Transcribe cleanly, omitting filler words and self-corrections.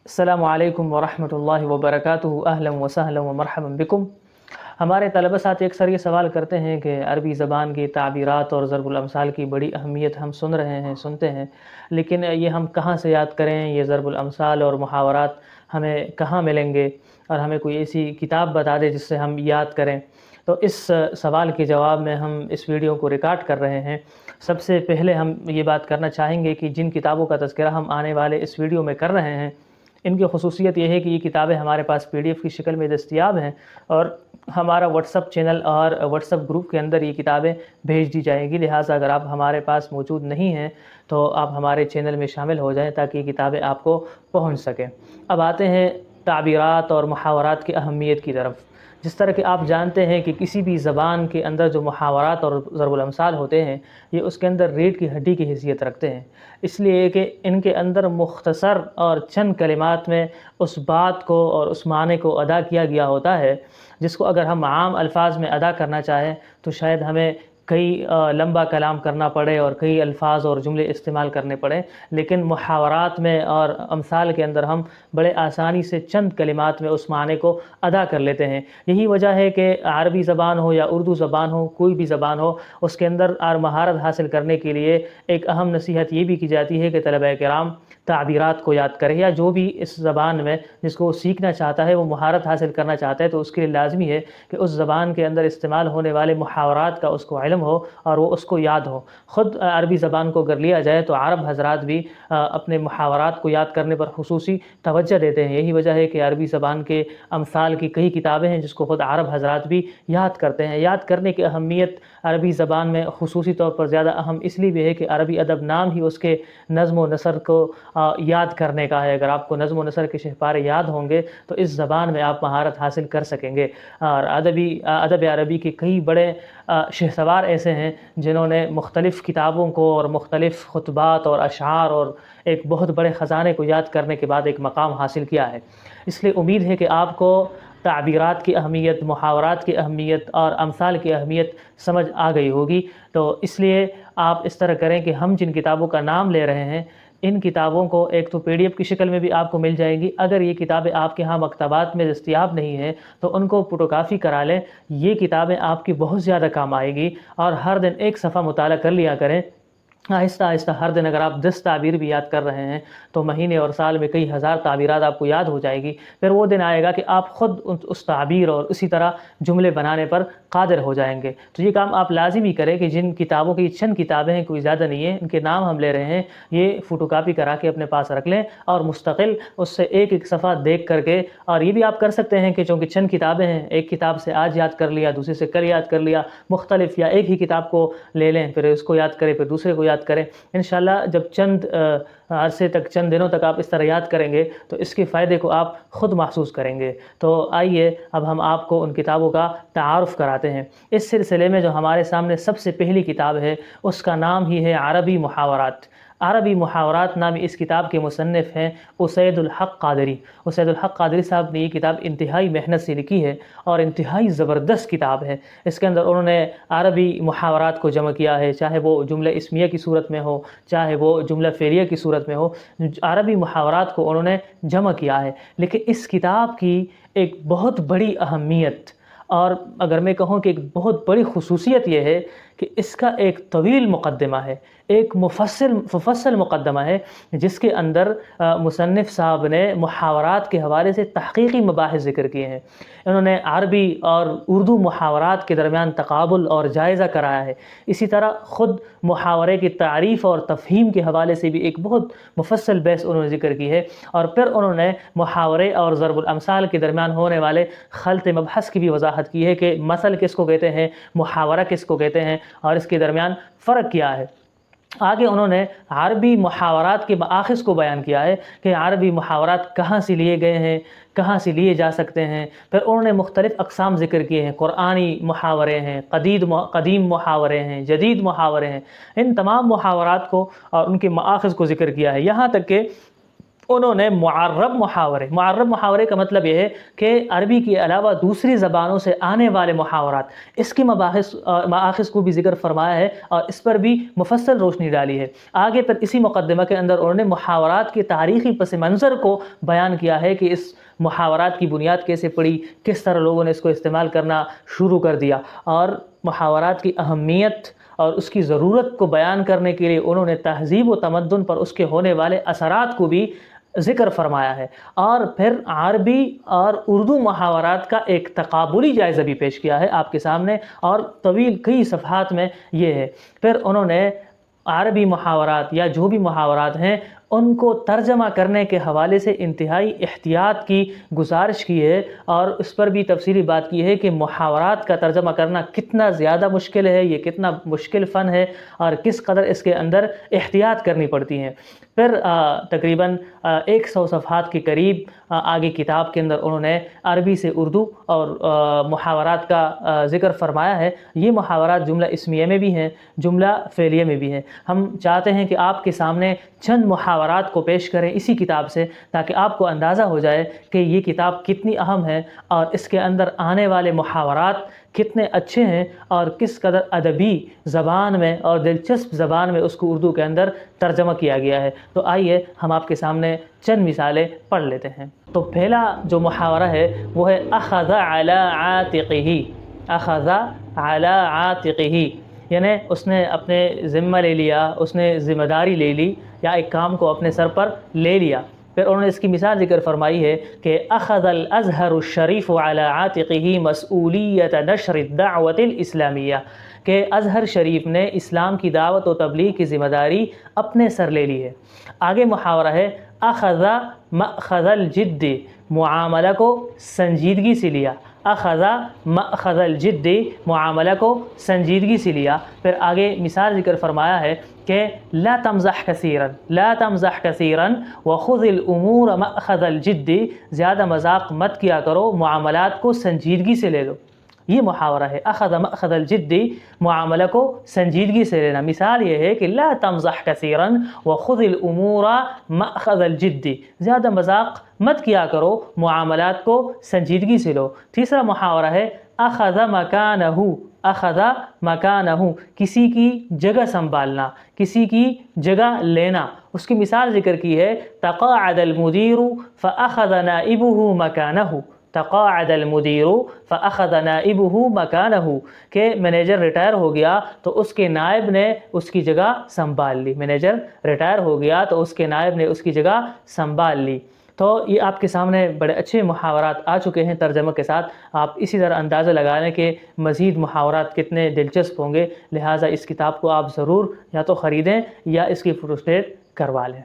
السلام علیکم ورحمۃ اللہ وبرکاتہ، اہلا وسہلا ومرحبا بکم۔ ہمارے طلبہ ساتھ اکثر یہ سوال کرتے ہیں کہ عربی زبان کی تعبیرات اور ضرب الامثال کی بڑی اہمیت ہم سنتے ہیں، لیکن یہ ہم کہاں سے یاد کریں؟ یہ ضرب الامثال اور محاورات ہمیں کہاں ملیں گے؟ اور ہمیں کوئی ایسی کتاب بتا دے جس سے ہم یاد کریں۔ تو اس سوال کے جواب میں ہم اس ویڈیو کو ریکارڈ کر رہے ہیں۔ سب سے پہلے ہم یہ بات کرنا چاہیں گے کہ جن کتابوں کا تذکرہ ہم آنے والے اس ویڈیو میں کر رہے ہیں، ان کی خصوصیت یہ ہے کہ یہ کتابیں ہمارے پاس PDF کی شکل میں دستیاب ہیں، اور ہمارا واٹس ایپ چینل اور واٹس ایپ گروپ کے اندر یہ کتابیں بھیج دی جائیں گی۔ لہٰذا اگر آپ ہمارے پاس موجود نہیں ہیں تو آپ ہمارے چینل میں شامل ہو جائیں تاکہ یہ کتابیں آپ کو پہنچ سکیں۔ اب آتے ہیں تعبیرات اور محاورات کی اہمیت کی طرف۔ جس طرح کہ آپ جانتے ہیں کہ کسی بھی زبان کے اندر جو محاورات اور ضرب الامثال ہوتے ہیں، یہ اس کے اندر ریڑھ کی ہڈی کی حیثیت رکھتے ہیں، اس لیے کہ ان کے اندر مختصر اور چند کلمات میں اس بات کو اور اس معنی کو ادا کیا گیا ہوتا ہے جس کو اگر ہم عام الفاظ میں ادا کرنا چاہیں تو شاید ہمیں کئی لمبا کلام کرنا پڑے اور کئی الفاظ اور جملے استعمال کرنے پڑیں، لیکن محاورات میں اور امثال کے اندر ہم بڑے آسانی سے چند کلمات میں اس معنی کو ادا کر لیتے ہیں۔ یہی وجہ ہے کہ عربی زبان ہو یا اردو زبان ہو، کوئی بھی زبان ہو، اس کے اندر مہارت حاصل کرنے کے لیے ایک اہم نصیحت یہ بھی کی جاتی ہے کہ طلبہ کرام تعبیرات کو یاد کرے، یا جو بھی اس زبان میں جس کو وہ سیکھنا چاہتا ہے، وہ مہارت حاصل کرنا چاہتا ہے، تو اس کے لیے لازمی ہے کہ اس زبان کے اندر استعمال ہونے والے محاورات کا اس کو علم ہو اور وہ اس کو یاد ہو۔ خود عربی زبان کو اگر لیا جائے تو عرب حضرات بھی اپنے محاورات کو یاد کرنے پر خصوصی توجہ دیتے ہیں۔ یہی وجہ ہے کہ عربی زبان کے امثال کی کئی کتابیں ہیں جس کو خود عرب حضرات بھی یاد کرتے ہیں۔ یاد کرنے کی اہمیت عربی زبان میں خصوصی طور پر زیادہ اہم اس لیے بھی ہے کہ عربی ادب نام ہی اس کے نظم و نثر کو یاد کرنے کا ہے۔ اگر آپ کو نظم و نثر کے شہپارے یاد ہوں گے تو اس زبان میں آپ مہارت حاصل کر سکیں گے۔ اور ادب عربی کے کئی بڑے شہسوار ایسے ہیں جنہوں نے مختلف کتابوں کو اور مختلف خطبات اور اشعار اور ایک بہت بڑے خزانے کو یاد کرنے کے بعد ایک مقام حاصل کیا ہے۔ اس لیے امید ہے کہ آپ کو تعبیرات کی اہمیت، محاورات کی اہمیت اور امثال کی اہمیت سمجھ آ گئی ہوگی۔ تو اس لیے آپ اس طرح کریں کہ ہم جن کتابوں کا نام لے رہے ہیں، ان کتابوں کو ایک تو PDF کی شکل میں بھی آپ کو مل جائے گی۔ اگر یہ کتابیں آپ کے ہاں مکتبات میں دستیاب نہیں ہیں تو ان کو فوٹو کاپی کرا لیں۔ یہ کتابیں آپ کی بہت زیادہ کام آئے گی، اور ہر دن ایک صفحہ مطالعہ کر لیا کریں۔ آہستہ آہستہ ہر دن اگر آپ 10 تعبیر بھی یاد کر رہے ہیں تو مہینے اور سال میں کئی ہزار تعبیرات آپ کو یاد ہو جائے گی۔ پھر وہ دن آئے گا کہ آپ خود اس تعبیر اور اسی طرح جملے بنانے پر قادر ہو جائیں گے۔ تو یہ کام آپ لازمی کریں کہ جن کتابوں کی چند کتابیں ہیں، کوئی زیادہ نہیں ہیں، ان کے نام ہم لے رہے ہیں، یہ فوٹو کاپی کرا کے اپنے پاس رکھ لیں اور مستقل اس سے ایک ایک صفحہ دیکھ کر کے، اور یہ بھی آپ کر سکتے ہیں کہ چونکہ چند کتابیں ہیں، ایک کتاب سے آج یاد کر لیا، دوسرے سے کل یاد کر لیا، مختلف، یا ایک ہی کتاب کو لے لیں پھر اس کو یاد کریں، پھر دوسرے کو یاد کریں۔ انشاءاللہ جب چند عرصے تک، چند دنوں تک آپ اس طرح یاد کریں گے تو اس کے فائدے کو آپ خود محسوس کریں گے۔ تو آئیے اب ہم آپ کو ان کتابوں کا تعارف کراتے ہیں۔ اس سلسلے میں جو ہمارے سامنے سب سے پہلی کتاب ہے اس کا نام ہی ہے عربی محاورات۔ عربی محاورات نامی اس کتاب کے مصنف ہیں اسید الحق قادری۔ اسید الحق قادری صاحب نے یہ کتاب انتہائی محنت سے لکھی ہے اور انتہائی زبردست کتاب ہے۔ اس کے اندر انہوں نے عربی محاورات کو جمع کیا ہے، چاہے وہ جملہ اسمیہ کی صورت میں ہو، چاہے وہ جملہ فعلیہ کی صورت میں ہو، عربی محاورات کو انہوں نے جمع کیا ہے۔ لیکن اس کتاب کی ایک بہت بڑی اہمیت، اور اگر میں کہوں کہ ایک بہت بڑی خصوصیت یہ ہے کہ اس کا ایک طویل مقدمہ ہے، ایک مفصل مقدمہ ہے جس کے اندر مصنف صاحب نے محاورات کے حوالے سے تحقیقی مباحث ذکر کیے ہیں۔ انہوں نے عربی اور اردو محاورات کے درمیان تقابل اور جائزہ کرایا ہے۔ اسی طرح خود محاورے کی تعریف اور تفہیم کے حوالے سے بھی ایک بہت مفصل بحث انہوں نے ذکر کی ہے، اور پھر انہوں نے محاورے اور ضرب الامثال کے درمیان ہونے والے خلط مبحث کی بھی وضاحت کی ہے کہ مثل کس کو کہتے ہیں، محاورہ کس کو کہتے ہیں، اور اس کے درمیان فرق کیا ہے۔ آگے انہوں نے عربی محاورات کے مآخذ کو بیان کیا ہے کہ عربی محاورات کہاں سے لیے گئے ہیں، کہاں سے لیے جا سکتے ہیں۔ پھر انہوں نے مختلف اقسام ذکر کیے ہیں، قرآنی محاورے ہیں، قدیم محاورے ہیں، جدید محاورے ہیں۔ ان تمام محاورات کو اور ان کے مآخذ کو ذکر کیا ہے، یہاں تک کہ انہوں نے معرب محاورے کا مطلب یہ ہے کہ عربی کے علاوہ دوسری زبانوں سے آنے والے محاورات، اس کی مآخذ کو بھی ذکر فرمایا ہے اور اس پر بھی مفصل روشنی ڈالی ہے۔ آگے پھر اسی مقدمہ کے اندر انہوں نے محاورات کے تاریخی پس منظر کو بیان کیا ہے کہ اس محاورات کی بنیاد کیسے پڑی، کس طرح لوگوں نے اس کو استعمال کرنا شروع کر دیا، اور محاورات کی اہمیت اور اس کی ضرورت کو بیان کرنے کے لیے انہوں نے تہذیب و تمدن پر اس کے ہونے والے اثرات کو بھی ذکر فرمایا ہے، اور پھر عربی اور اردو محاورات کا ایک تقابلی جائزہ بھی پیش کیا ہے آپ کے سامنے، اور طویل کئی صفحات میں یہ ہے۔ پھر انہوں نے عربی محاورات یا جو بھی محاورات ہیں ان کو ترجمہ کرنے کے حوالے سے انتہائی احتیاط کی گزارش کی ہے، اور اس پر بھی تفصیلی بات کی ہے کہ محاورات کا ترجمہ کرنا کتنا زیادہ مشکل ہے، یہ کتنا مشکل فن ہے، اور کس قدر اس کے اندر احتیاط کرنی پڑتی ہیں۔ پھر تقریباً 100 صفحات کے قریب آگے کتاب کے اندر انہوں نے عربی سے اردو اور محاورات کا ذکر فرمایا ہے۔ یہ محاورات جملہ اسمیہ میں بھی ہیں، جملہ فعلیہ میں بھی ہیں۔ ہم چاہتے ہیں کہ آپ کے سامنے چند محاورات کو پیش کریں اسی کتاب سے، تاکہ آپ کو اندازہ ہو جائے کہ یہ کتاب کتنی اہم ہے اور اس کے اندر آنے والے محاورات کتنے اچھے ہیں، اور کس قدر ادبی زبان میں اور دلچسپ زبان میں اس کو اردو کے اندر ترجمہ کیا گیا ہے۔ تو آئیے ہم آپ کے سامنے چند مثالیں پڑھ لیتے ہیں۔ تو پہلا جو محاورہ ہے وہ ہے اخذ علی عاتقہ، اخذ علی عاتقہ، یعنی اس نے اپنے ذمہ لے لیا، اس نے ذمہ داری لے لی، یا ایک کام کو اپنے سر پر لے لیا۔ پھر انہوں نے اس کی مثال ذکر فرمائی ہے کہ اخذ الازہر الشریف علی عاتقہ مسئولیت نشر الدعوت الاسلامیہ، کہ ازہر شریف نے اسلام کی دعوت و تبلیغ کی ذمہ داری اپنے سر لے لی ہے۔ آگے محاورہ ہے اخذ مأخذ الجد، معاملہ کو سنجیدگی سے لیا، اخذ مأخذ الجد، معاملہ کو سنجیدگی سے لیا۔ پھر آگے مثال ذکر فرمایا ہے کہ لا تمزح کثیرا، لا تمزح کثیرا وخذ الامور مأخذ الجد، زیادہ مذاق مت کیا کرو، معاملات کو سنجیدگی سے لے لو۔ یہ محاورہ ہے اخذ مأخذ الجد، معاملہ کو سنجیدگی سے لینا۔ مثال یہ ہے کہ لا تمزح کثیرا وخذ الامور مأخذ الجد، زیادہ مذاق مت کیا کرو، معاملات کو سنجیدگی سے لو۔ تیسرا محاورہ ہے اخذ مکانہ، اخذ مکانہ، کسی کی جگہ سنبھالنا، کسی کی جگہ لینا۔ اس کی مثال ذکر کی ہے تقاعد المدیر فاخذ نائبہ مکانہ، تقاعد المدیر فاخذ نائبہ مکانہ، کہ مینیجر ریٹائر ہو گیا تو اس کے نائب نے اس کی جگہ سنبھال لی، مینیجر ریٹائر ہو گیا تو اس کے نائب نے اس کی جگہ سنبھال لی۔ تو یہ آپ کے سامنے بڑے اچھے محاورات آ چکے ہیں ترجمہ کے ساتھ۔ آپ اسی طرح اندازہ لگا لیں کہ مزید محاورات کتنے دلچسپ ہوں گے، لہٰذا اس کتاب کو آپ ضرور یا تو خریدیں یا اس کی فوٹوسٹیٹ کروا لیں۔